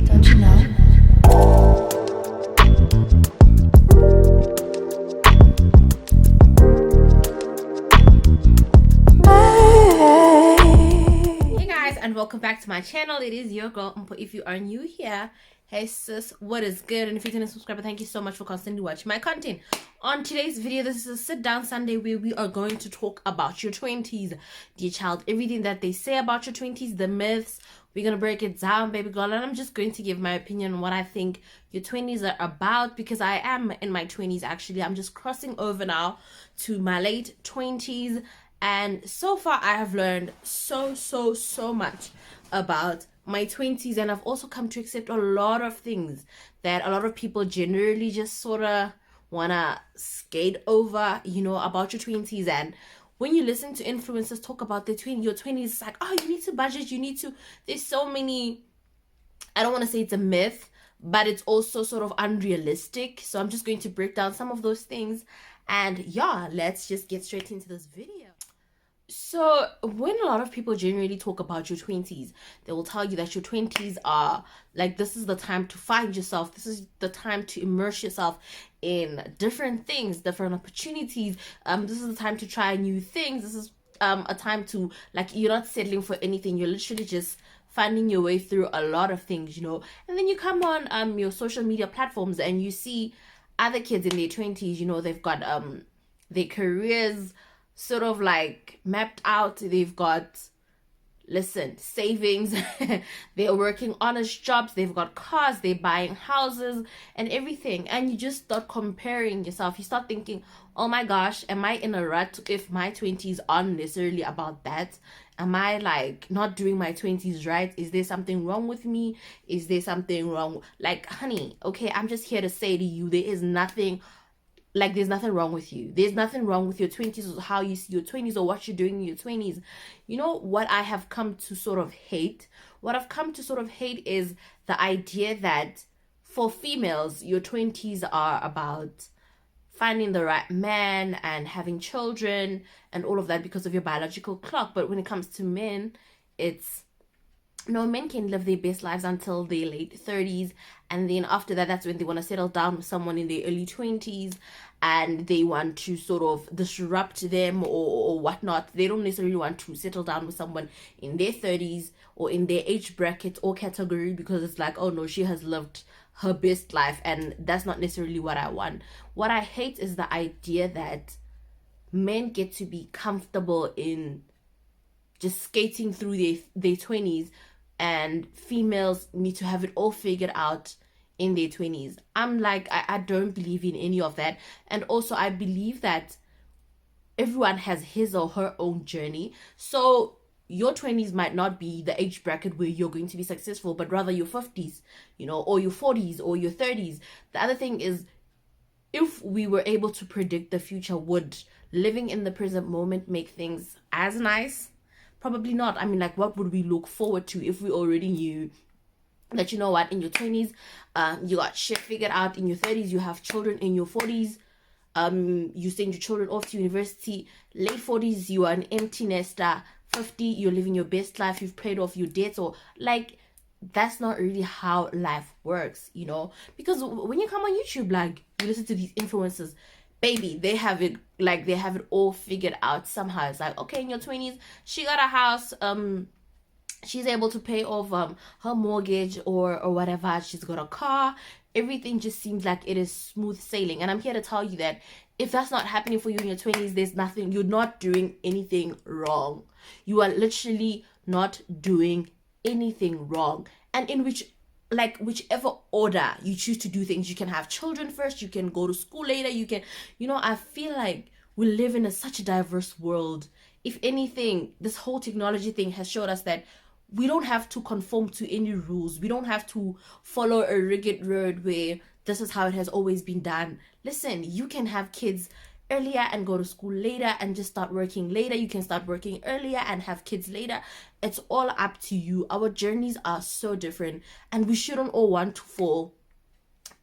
don't you know? Hey guys, and welcome back to my channel. It is your girl Mpo. If you are new here, hey sis, what is good? And if you're a subscriber, thank you so much for constantly watching my content. On today's video, this is a sit down Sunday where we are going to talk about your 20s, dear child. Everything that they say about your 20s, the myths. We're gonna break it down, baby girl, and I'm just going to give my opinion on what I think your 20s are about, because I am in my 20s. Actually, I'm just crossing over now to my late 20s. And so far, I have learned so much about my 20s. And I've also come to accept a lot of things that a lot of people generally just sort of want to skate over, you know, about your 20s. And when you listen to influencers talk about your 20s, it's like, oh, you need to budget, you need to, there's so many, I don't want to say it's a myth, but it's also sort of unrealistic. So I'm just going to break down some of those things. And yeah, let's just get straight into this video. So when a lot of people generally talk about your 20s, they will tell you that your 20s are like, this is the time to find yourself. This is the time to immerse yourself in different things, different opportunities. This is the time to try new things. This is a time to, like, you're not settling for anything. You're literally just finding your way through a lot of things, you know. And then you come on your social media platforms and you see other kids in their 20s, you know, they've got their careers sort of like mapped out. They've got, listen, savings. They're working honest jobs. They've got cars. They're buying houses and everything. And you just start comparing yourself. You start thinking, oh my gosh, am I in a rut if my 20s aren't necessarily about that? Am I like not doing my 20s right? Is there something wrong with me? Is there something wrong? Like, honey, okay, I'm just here to say to you, there is nothing, like, there's nothing wrong with you. There's nothing wrong with your 20s or how you see your 20s or what you're doing in your 20s. You know what I have come to sort of hate? What I've come to sort of hate is the idea that for females, your 20s are about finding the right man and having children and all of that because of your biological clock. But when it comes to men, it's, no, men can live their best lives until their late 30s, and then after that, that's when they want to settle down with someone in their early 20s, and they want to sort of disrupt them or whatnot. They don't necessarily want to settle down with someone in their 30s or in their age bracket or category, because it's like, oh no, she has lived her best life, and that's not necessarily what I want. What I hate is the idea that men get to be comfortable in just skating through their 20s, and females need to have it all figured out in their 20s. I'm like, I don't believe in any of that. And also, I believe that everyone has his or her own journey. So your 20s might not be the age bracket where you're going to be successful, but rather your 50s, you know, or your 40s or your 30s. The other thing is, if we were able to predict the future, would living in the present moment make things as nice? Probably not. I mean, like, what would we look forward to if we already knew that, you know what, in your 20s, you got shit figured out. In your 30s, you have children. In your 40s, you send your children off to university. Late 40s, you are an empty nester. 50, you're living your best life. You've paid off your debts. Or, like, that's not really how life works, you know? Because when you come on YouTube, like, you listen to these influencers, baby, they have it, like, they have it all figured out somehow. It's like, okay, in your 20s, she got a house, she's able to pay off her mortgage or whatever, she's got a car, everything just seems like it is smooth sailing. And I'm here to tell you that if that's not happening for you in your 20s, there's nothing, you're not doing anything wrong. You are literally not doing anything wrong. And in whichever order you choose to do things, you can have children first, you can go to school later, you can, you know, I feel like we live in such a diverse world. If anything, this whole technology thing has showed us that we don't have to conform to any rules. We don't have to follow a rigid road where this is how it has always been done. Listen, you can have kids earlier and go to school later and just start working later. You can start working earlier and have kids later. It's all up to you. Our journeys are so different, and we shouldn't all want to fall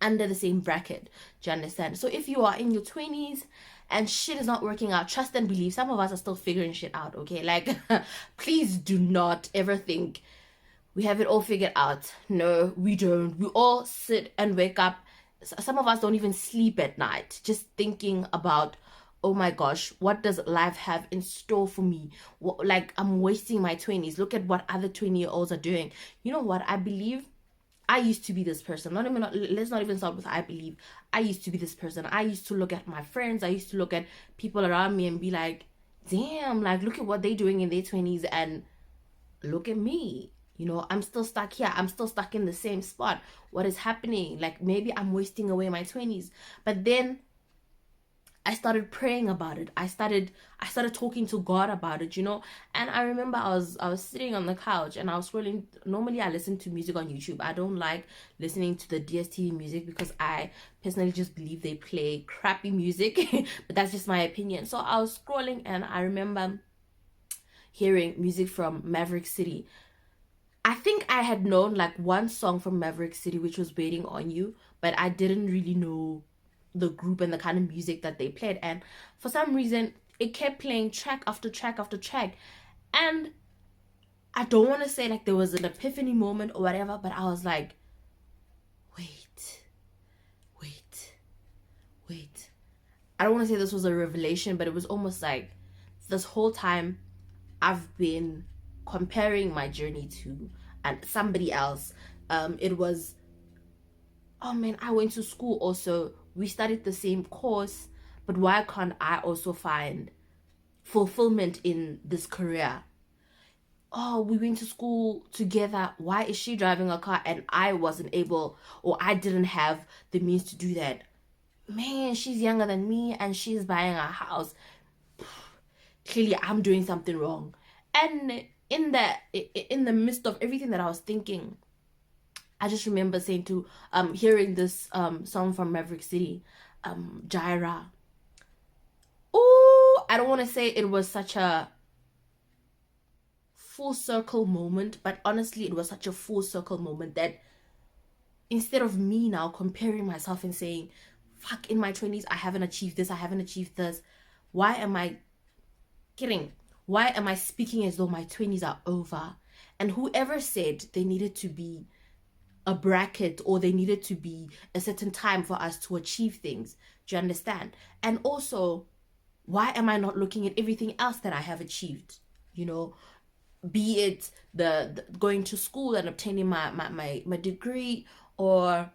under the same bracket. Do you understand? So if you are in your 20s and shit is not working out, trust and believe, some of us are still figuring shit out, okay? Like, please do not ever think we have it all figured out. No, we don't. We all sit and wake up. Some of us don't even sleep at night, just thinking about, oh my gosh, what does life have in store for me? Like, I'm wasting my 20s. Look at what other 20-year-olds are doing. You know what? I believe I used to be this person. Let's not even start with I believe. I used to be this person. I used to look at my friends. I used to look at people around me and be like, damn, like, look at what they're doing in their 20s and look at me. I'm still stuck here. I'm still stuck in the same spot. What is happening? Like, maybe I'm wasting away my 20s. But then I started praying about it. I started talking to God about it, And I remember I was sitting on the couch and I was scrolling. Normally I listen to music on YouTube. I don't like listening to the DSTV music because I personally just believe they play crappy music. But that's just my opinion. So I was scrolling and I remember hearing music from Maverick City. I think I had known like one song from Maverick City, which was Waiting on You, but I didn't really know the group and the kind of music that they played. And for some reason, it kept playing track after track after track. And I don't want to say like there was an epiphany moment or whatever, but I was like, wait. I don't want to say this was a revelation, but it was almost like this whole time I've been comparing my journey to somebody else. It was, oh man, I went to school also. We studied the same course, but why can't I also find fulfillment in this career? Oh, we went to school together. Why is she driving a car and I wasn't able, or I didn't have the means to do that? Man, she's younger than me and she's buying a house. Clearly, I'm doing something wrong. And in the midst of everything that I was thinking, I just remember saying to hearing this song from Maverick City, Jaira. Oh, I don't want to say it was such a full circle moment, but honestly it was such a full circle moment that instead of me now comparing myself and saying, fuck, in my 20s I haven't achieved this, I haven't achieved this, why am I speaking as though my 20s are over? And whoever said they needed to be a bracket or they needed to be a certain time for us to achieve things, do you understand? And also, why am I not looking at everything else that I have achieved? Be it the going to school and obtaining my degree, or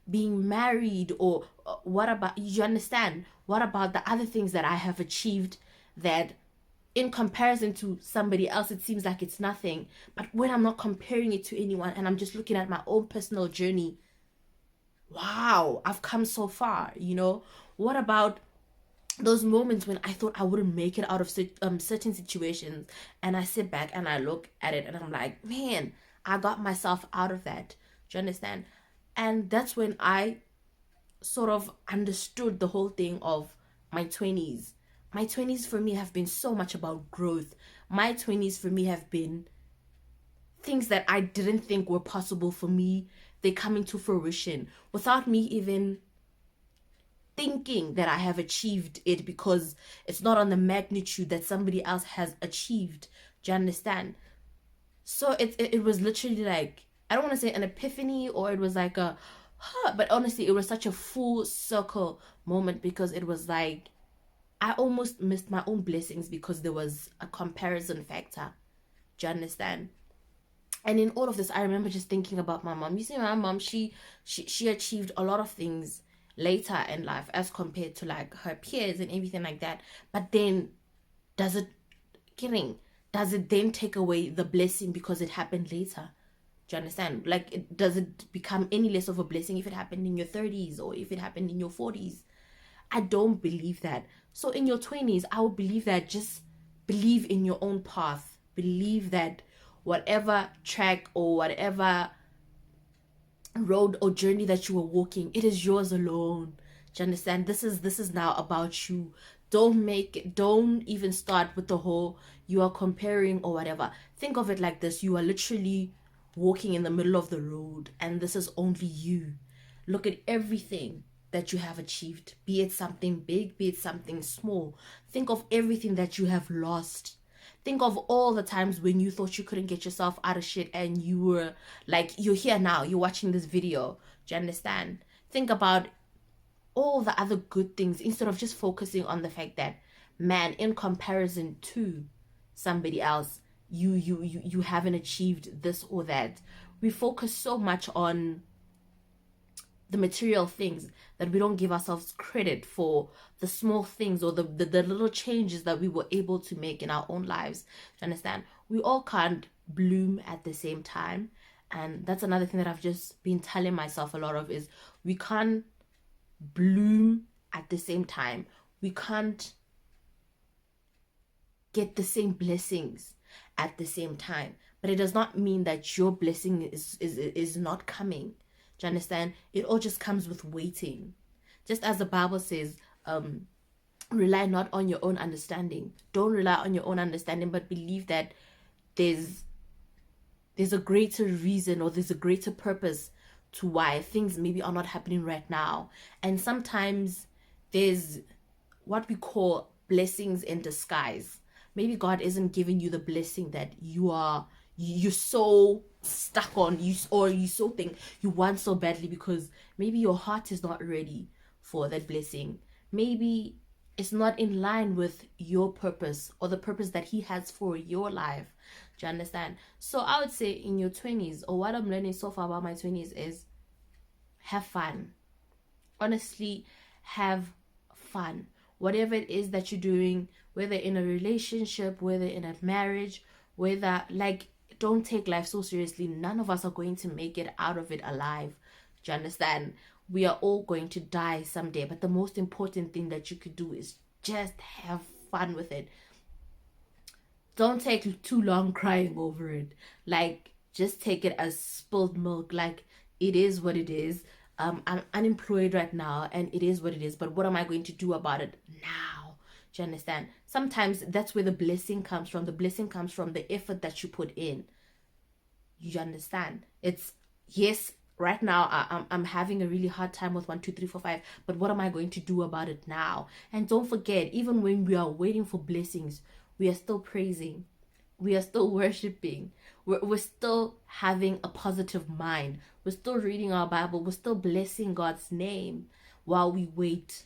being married, or what about, you understand, what about the other things that I have achieved that in comparison to somebody else it seems like it's nothing? But when I'm not comparing it to anyone and I'm just looking at my own personal journey, wow, I've come so far. What about those moments when I thought I wouldn't make it out of certain situations, and I sit back and I look at it and I'm like, man, I got myself out of that. Do you understand? And that's when I sort of understood the whole thing of my 20s. My 20s for me have been so much about growth. My 20s for me have been things that I didn't think were possible for me. They coming to fruition without me even thinking that I have achieved it, because it's not on the magnitude that somebody else has achieved. Do you understand? So it was literally like, I don't want to say an epiphany, or it was like a, but honestly, it was such a full circle moment, because it was like, I almost missed my own blessings because there was a comparison factor. Do you understand? And in all of this, I remember just thinking about my mom. You see, my mom, she achieved a lot of things later in life as compared to like her peers and everything like that. But then, does it then take away the blessing because it happened later? Do you understand? Like, does it become any less of a blessing if it happened in your 30s or if it happened in your 40s? I don't believe that. So in your 20s, I would believe that just believe in your own path. Believe that whatever track or whatever road or journey that you were walking, it is yours alone. Do you understand? This is now about you. Don't even start with the whole you are comparing or whatever. Think of it like this: you are literally walking in the middle of the road and this is only you. Look at everything that you have achieved, be it something big, be it something small. Think of everything that you have lost. Think of all the times when you thought you couldn't get yourself out of shit and you were like, you're here now, you're watching this video. Do you understand? Think about all the other good things instead of just focusing on the fact that, man, in comparison to somebody else, you haven't achieved this or that. We focus so much on the material things that we don't give ourselves credit for the small things or the little changes that we were able to make in our own lives. Do you understand? We all can't bloom at the same time. And that's another thing that I've just been telling myself a lot of, is we can't bloom at the same time. We can't get the same blessings at the same time. But it does not mean that your blessing is not coming. Do you understand? It all just comes with waiting. Just as the Bible says, rely not on your own understanding. Don't rely on your own understanding, but believe that there's a greater reason, or there's a greater purpose to why things maybe are not happening right now. And sometimes there's what we call blessings in disguise. Maybe God isn't giving you the blessing that you're so stuck on, or you so think you want so badly, because maybe your heart is not ready for that blessing. Maybe it's not in line with your purpose or the purpose that He has for your life. Do you understand? So I would say in your 20s, or what I'm learning so far about my 20s, is have fun. Honestly, have fun. Whatever it is that you're doing, whether in a relationship, whether in a marriage, whether, like, don't take life so seriously. None of us are going to make it out of it alive. Do you understand? We are all going to die someday. But the most important thing that you could do is just have fun with it. Don't take too long crying over it. Like, just take it as spilled milk. Like, it is what it is. I'm unemployed right now, and it is what it is. But what am I going to do about it now? Do you understand? Sometimes that's where the blessing comes from. The blessing comes from the effort that you put in. You understand? It's, yes, right now I'm having a really hard time with 1, 2, 3, 4, 5. But what am I going to do about it now? And don't forget, even when we are waiting for blessings, we are still praising. We are still worshiping. We're still having a positive mind. We're still reading our Bible. We're still blessing God's name while we wait.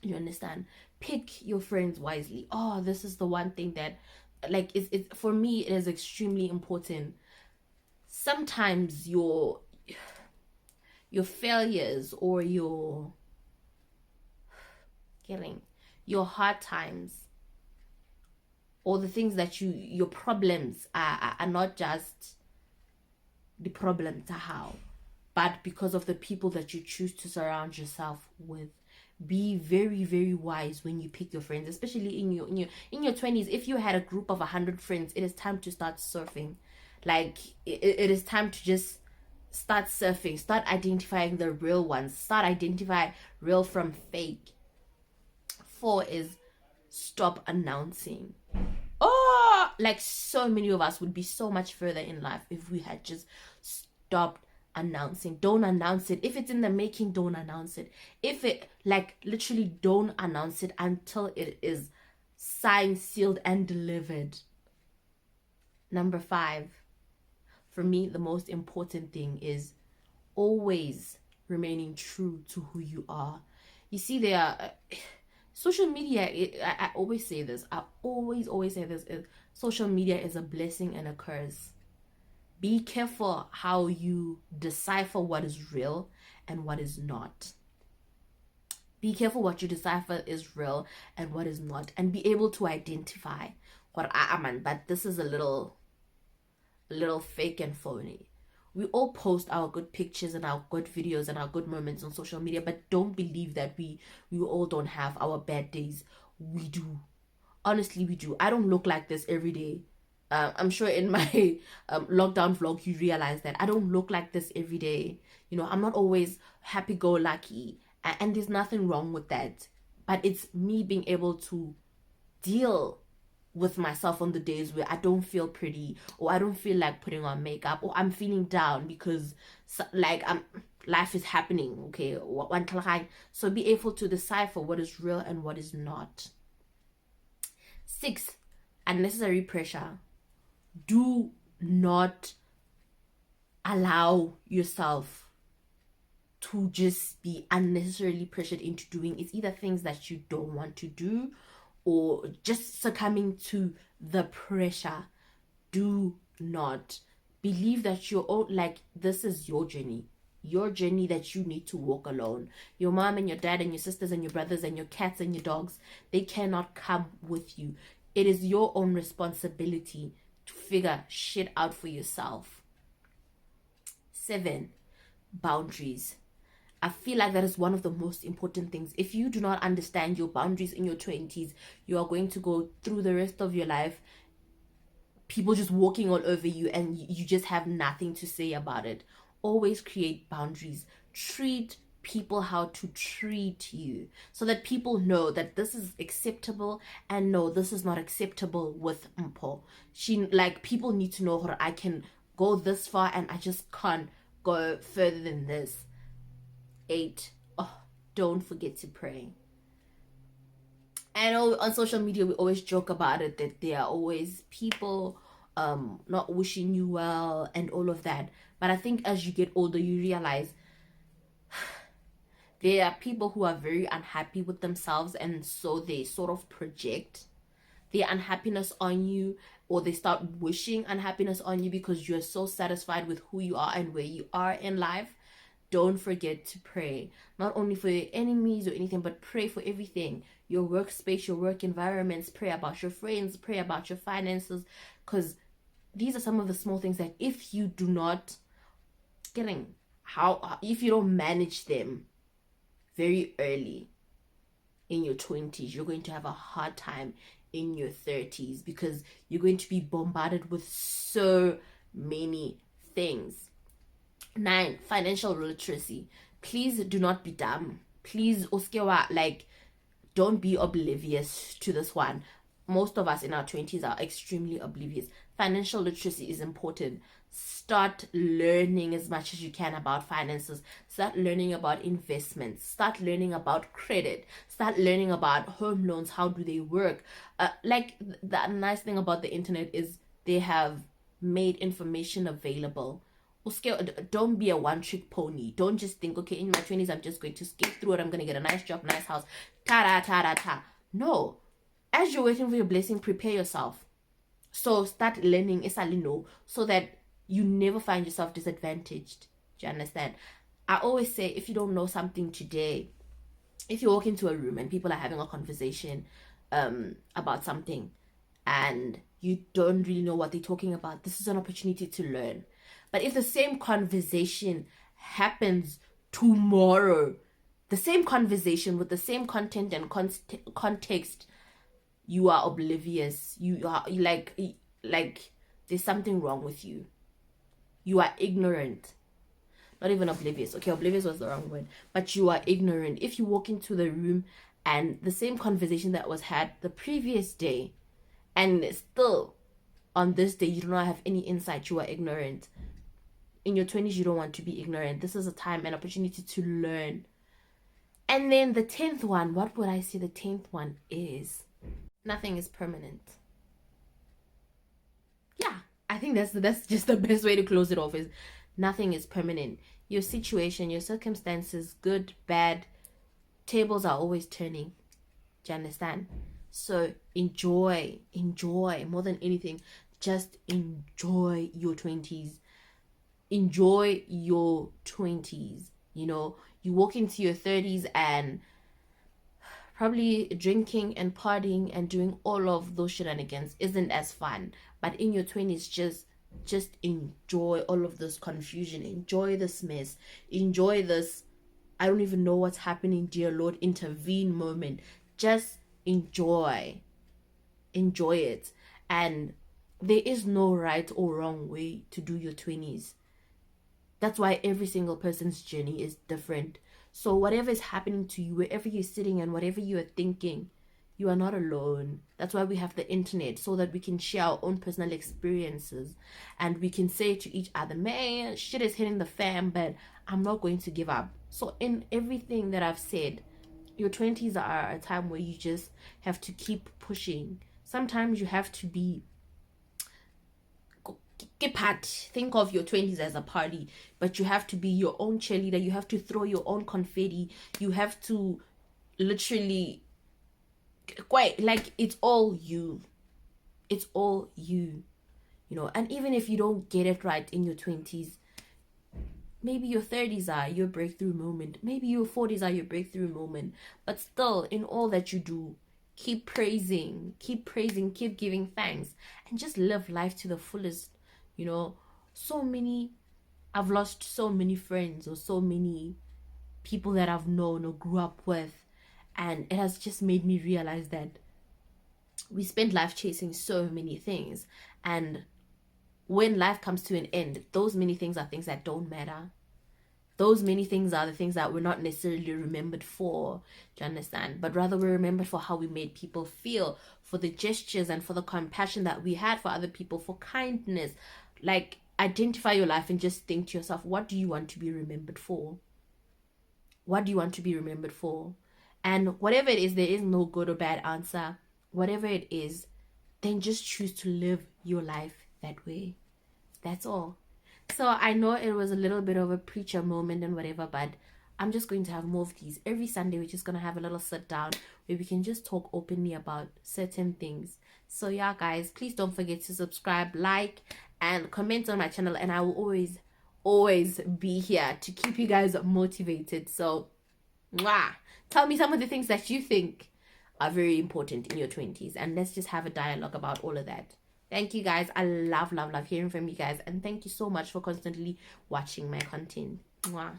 You understand? Pick your friends wisely. Oh, this is the one thing that, like, it's for me, it is extremely important. Sometimes your failures, or your hard times, or the things that your problems are not just the problems how, but because of the people that you choose to surround yourself with. Be very, very wise when you pick your friends, especially in your 20s. If you had a group of 100 friends, it is time to start surfing. Like, it is time to just start surfing. Start identifying the real ones. Start identifying real from fake. 4 is stop announcing. Oh, like, so many of us would be so much further in life if we had just stopped announcing. Don't announce it. If it's in the making, don't announce it. If it, like, literally, don't announce it until it is signed, sealed, and delivered. Number 5, for me, the most important thing is always remaining true to who you are. You see, there are social media, I always say this. I always say this. Social media is a blessing and a curse. Be careful how you decipher what is real and what is not. Be careful what you decipher is real and what is not, and be able to identify what but this is a little fake and phony. We all post our good pictures and our good videos and our good moments on social media, but don't believe that we all don't have our bad days. We do. Honestly, we do. I don't look like this every day. I'm sure in my lockdown vlog you realize that I don't look like this every day. You know, I'm not always happy-go-lucky, and there's nothing wrong with that. But it's me being able to deal with myself on the days where I don't feel pretty, or I don't feel like putting on makeup, or I'm feeling down because, like, life is happening. Okay, so be able to decipher what is real and what is not. 6, unnecessary pressure. Do not allow yourself to just be unnecessarily pressured into doing. It's either things that you don't want to do or just succumbing to the pressure. Do not believe that you're all, like, this is your journey that you need to walk alone. Your mom and your dad and your sisters and your brothers and your cats and your dogs, they cannot come with you. It is your own responsibility to figure shit out for yourself. 7, boundaries. I feel like that is one of the most important things. If you do not understand your boundaries in your 20s, you are going to go through the rest of your life people just walking all over you and you just have nothing to say about it. Always create boundaries. Treat people how to treat you so that people know that this is acceptable and no, this is not acceptable with Mpo. People need to know her. I can go this far and I just can't go further than this. 8, don't forget to pray. I know on social media we always joke about it, that there are always people not wishing you well and all of that. But I think as you get older, you realize there are people who are very unhappy with themselves, and so they sort of project their unhappiness on you, or they start wishing unhappiness on you because you're so satisfied with who you are and where you are in life. Don't forget to pray, not only for your enemies or anything, but pray for everything. Your workspace, your work environments, pray about your friends, pray about your finances, because these are some of the small things that if you do not if you don't manage them very early in your 20s, you're going to have a hard time in your 30s because you're going to be bombarded with so many things. 9, financial literacy. Please do not be dumb. Please, don't be oblivious to this one. Most of us in our 20s are extremely oblivious. Financial literacy is important. Start learning as much as you can about finances. Start learning about investments. Start learning about credit. Start learning about home loans. How do they work? The nice thing about the internet is they have made information available. Don't be a one-trick pony. Don't just think, okay, in my 20s, I'm just going to skip through it. I'm going to get a nice job, nice house. Ta-da. No. As you're waiting for your blessing, prepare yourself. So start learning Esalino so that you never find yourself disadvantaged. Do you understand? I always say, if you don't know something today, if you walk into a room and people are having a conversation about something and you don't really know what they're talking about, this is an opportunity to learn. But if the same conversation happens tomorrow, the same conversation with the same content and context, you are oblivious. You are like there's something wrong with you. You are ignorant. Not even oblivious. Okay, oblivious was the wrong word. But you are ignorant. If you walk into the room and the same conversation that was had the previous day, and still on this day you do not have any insight, you are ignorant. In your 20s, you don't want to be ignorant. This is a time and opportunity to learn. And then the 10th one, what would I say the 10th one is? Nothing is permanent. Yeah, I think that's just the best way to close it off, is nothing is permanent. Your situation, your circumstances, good, bad, tables are always turning. Do you understand? So enjoy more than anything. Just enjoy your 20s. Enjoy your 20s. You know, you walk into your 30s and probably drinking and partying and doing all of those shenanigans isn't as fun. But in your 20s, just enjoy all of this confusion. Enjoy this mess. Enjoy this, I don't even know what's happening, dear Lord, intervene moment. Just enjoy it. And there is no right or wrong way to do your 20s. That's why every single person's journey is different. So whatever is happening to you, wherever you're sitting and whatever you are thinking, you are not alone. That's why we have the internet, so that we can share our own personal experiences and we can say to each other, man, shit is hitting the fan, but I'm not going to give up. So in everything that I've said, your 20s are a time where you just have to keep pushing. sometimes you have to be think of your 20s as a party, but you have to be your own cheerleader. You have to throw your own confetti. You have to literally quite like it's all you. It's all you, you know. And even if you don't get it right in your 20s, maybe your 30s are your breakthrough moment, maybe your 40s are your breakthrough moment, but still, in all that you do, keep praising, keep giving thanks, and just live life to the fullest. You know, I've lost so many friends or so many people that I've known or grew up with, and it has just made me realize that we spend life chasing so many things, and when life comes to an end, those many things are things that don't matter. Those many things are the things that we're not necessarily remembered for, do you understand? But rather we're remembered for how we made people feel, for the gestures and for the compassion that we had for other people, for kindness. Like, identify your life and just think to yourself, what do you want to be remembered for? What do you want to be remembered for? And whatever it is, there is no good or bad answer. Whatever it is, then just choose to live your life that way. That's all. So I know it was a little bit of a preacher moment and whatever, but I'm just going to have more of these. Every Sunday, we're just going to have a little sit down where we can just talk openly about certain things. So yeah, guys, please don't forget to subscribe, like, and comment on my channel. And I will always be here to keep you guys motivated. So, tell me some of the things that you think are very important in your 20s. And let's just have a dialogue about all of that. Thank you guys. I love hearing from you guys. And thank you so much for constantly watching my content. Mwah.